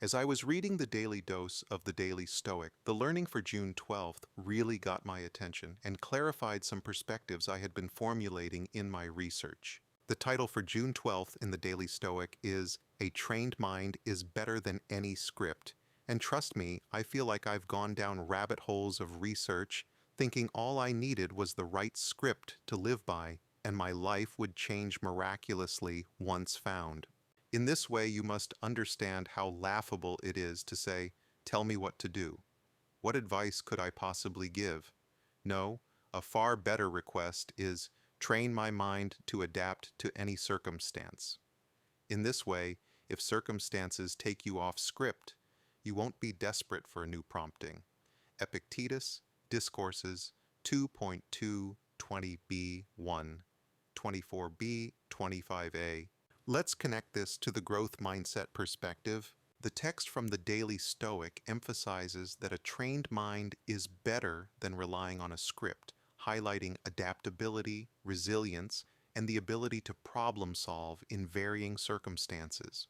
As I was reading the daily dose of the Daily Stoic, the learning for June 12th really got my attention and clarified some perspectives I had been formulating in my research. The title for June 12th in the Daily Stoic is "A Trained Mind is Better Than Any Script." And trust me, I feel like I've gone down rabbit holes of research, thinking all I needed was the right script to live by, and my life would change miraculously once found. In this way, you must understand how laughable it is to say, "Tell me what to do." What advice could I possibly give? No, a far better request is, "Train my mind to adapt to any circumstance." In this way, if circumstances take you off script, you won't be desperate for a new prompting. Epictetus, Discourses 2.220b 1, 24b, 25a. Let's connect this to the growth mindset perspective. The text from the Daily Stoic emphasizes that a trained mind is better than relying on a script, highlighting adaptability, resilience, and the ability to problem solve in varying circumstances.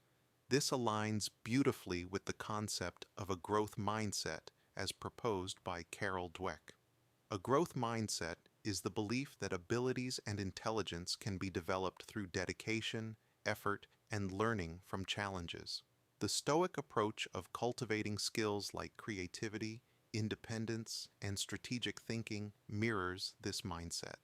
This aligns beautifully with the concept of a growth mindset as proposed by Carol Dweck. A growth mindset is the belief that abilities and intelligence can be developed through dedication, effort, and learning from challenges. The Stoic approach of cultivating skills like creativity, independence, and strategic thinking mirrors this mindset.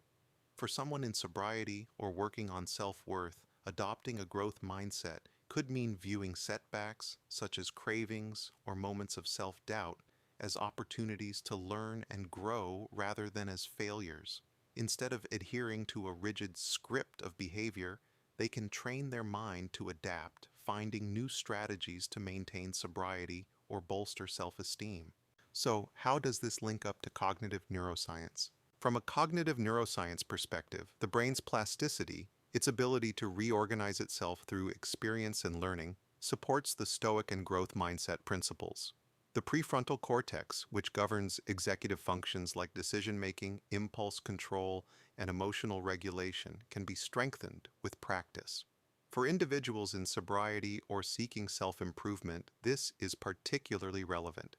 For someone in sobriety or working on self-worth, adopting a growth mindset could mean viewing setbacks, such as cravings or moments of self-doubt, as opportunities to learn and grow rather than as failures. Instead of adhering to a rigid script of behavior, they can train their mind to adapt, finding new strategies to maintain sobriety or bolster self-esteem. So, how does this link up to cognitive neuroscience? From a cognitive neuroscience perspective, the brain's plasticity, its ability to reorganize itself through experience and learning, supports the Stoic and growth mindset principles. The prefrontal cortex, which governs executive functions like decision-making, impulse control, and emotional regulation, can be strengthened with practice. For individuals in sobriety or seeking self-improvement, this is particularly relevant.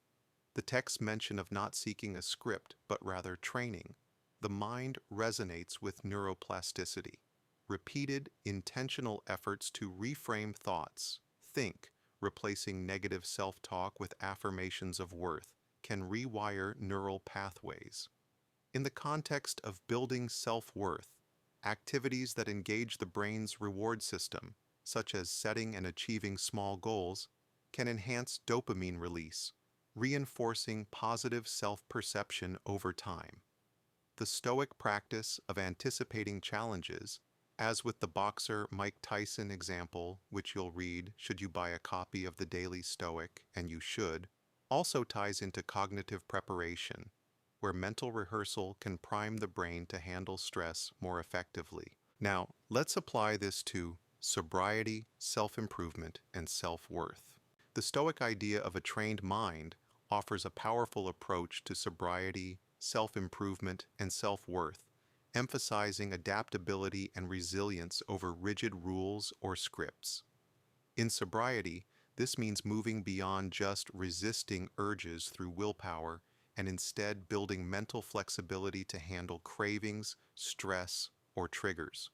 The text's mention of not seeking a script, but rather training. The mind resonates with neuroplasticity. Repeated, intentional efforts to reframe thoughts, think, replacing negative self-talk with affirmations of worth, can rewire neural pathways. In the context of building self-worth, activities that engage the brain's reward system, such as setting and achieving small goals, can enhance dopamine release, reinforcing positive self-perception over time. The Stoic practice of anticipating challenges, as with the boxer Mike Tyson example, which you'll read should you buy a copy of the Daily Stoic, and you should, also ties into cognitive preparation, where mental rehearsal can prime the brain to handle stress more effectively. Now, let's apply this to sobriety, self-improvement, and self-worth. The Stoic idea of a trained mind offers a powerful approach to sobriety, self-improvement, and self-worth, emphasizing adaptability and resilience over rigid rules or scripts. In sobriety, this means moving beyond just resisting urges through willpower and instead building mental flexibility to handle cravings, stress, or triggers.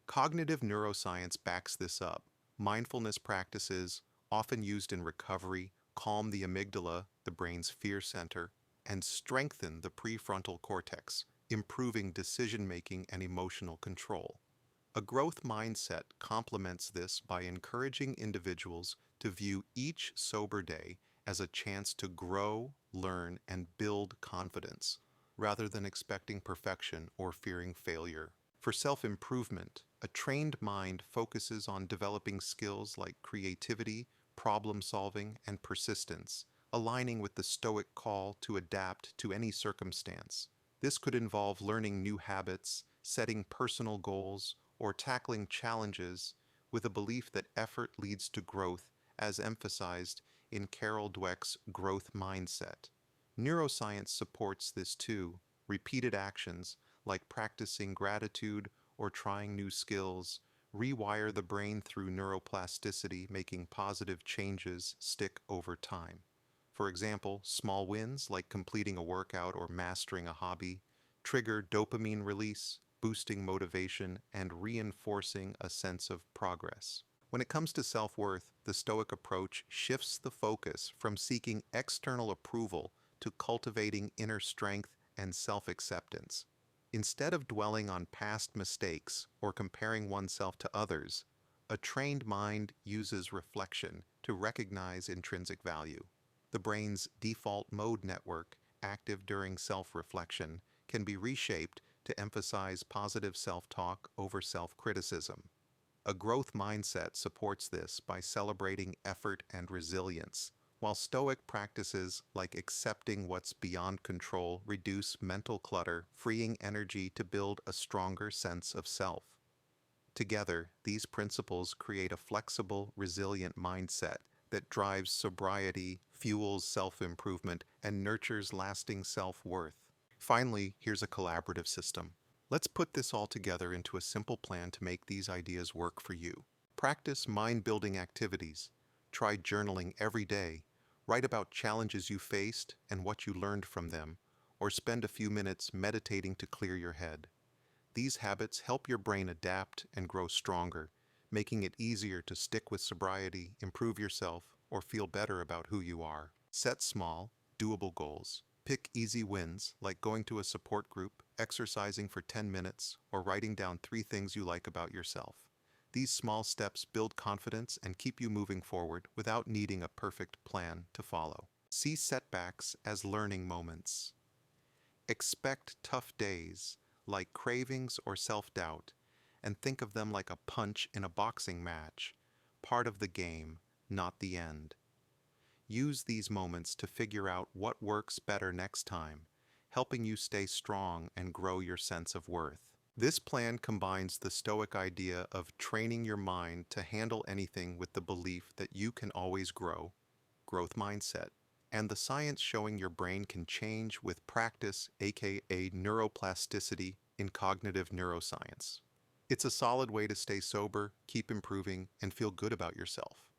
Cognitive neuroscience backs this up. Mindfulness practices, often used in recovery, calm the amygdala, the brain's fear center, and strengthen the prefrontal cortex, improving decision-making and emotional control. A growth mindset complements this by encouraging individuals to view each sober day as a chance to grow, learn, and build confidence, rather than expecting perfection or fearing failure. For self-improvement, a trained mind focuses on developing skills like creativity, problem-solving, and persistence, aligning with the Stoic call to adapt to any circumstance. This could involve learning new habits, setting personal goals, or tackling challenges with a belief that effort leads to growth, as emphasized in Carol Dweck's growth mindset. Neuroscience supports this too. Repeated actions, like practicing gratitude or trying new skills, rewire the brain through neuroplasticity, making positive changes stick over time. For example, small wins like completing a workout or mastering a hobby trigger dopamine release, boosting motivation and reinforcing a sense of progress. When it comes to self-worth, the Stoic approach shifts the focus from seeking external approval to cultivating inner strength and self-acceptance. Instead of dwelling on past mistakes or comparing oneself to others, a trained mind uses reflection to recognize intrinsic value. The brain's default mode network, active during self-reflection, can be reshaped to emphasize positive self-talk over self-criticism. A growth mindset supports this by celebrating effort and resilience, while Stoic practices like accepting what's beyond control reduce mental clutter, freeing energy to build a stronger sense of self. Together, these principles create a flexible, resilient mindset that drives sobriety, fuels self-improvement, and nurtures lasting self-worth. Finally, here's a collaborative system. Let's put this all together into a simple plan to make these ideas work for you. Practice mind-building activities. Try journaling every day. Write about challenges you faced and what you learned from them, or spend a few minutes meditating to clear your head. These habits help your brain adapt and grow stronger, making it easier to stick with sobriety, improve yourself, or feel better about who you are. Set small, doable goals. Pick easy wins, like going to a support group, exercising for 10 minutes, or writing down 3 things you like about yourself. These small steps build confidence and keep you moving forward without needing a perfect plan to follow. See setbacks as learning moments. Expect tough days, like cravings or self-doubt, and think of them like a punch in a boxing match, part of the game, not the end. Use these moments to figure out what works better next time, helping you stay strong and grow your sense of worth. This plan combines the Stoic idea of training your mind to handle anything with the belief that you can always grow, growth mindset, and the science showing your brain can change with practice, aka neuroplasticity in cognitive neuroscience. It's a solid way to stay sober, keep improving, and feel good about yourself.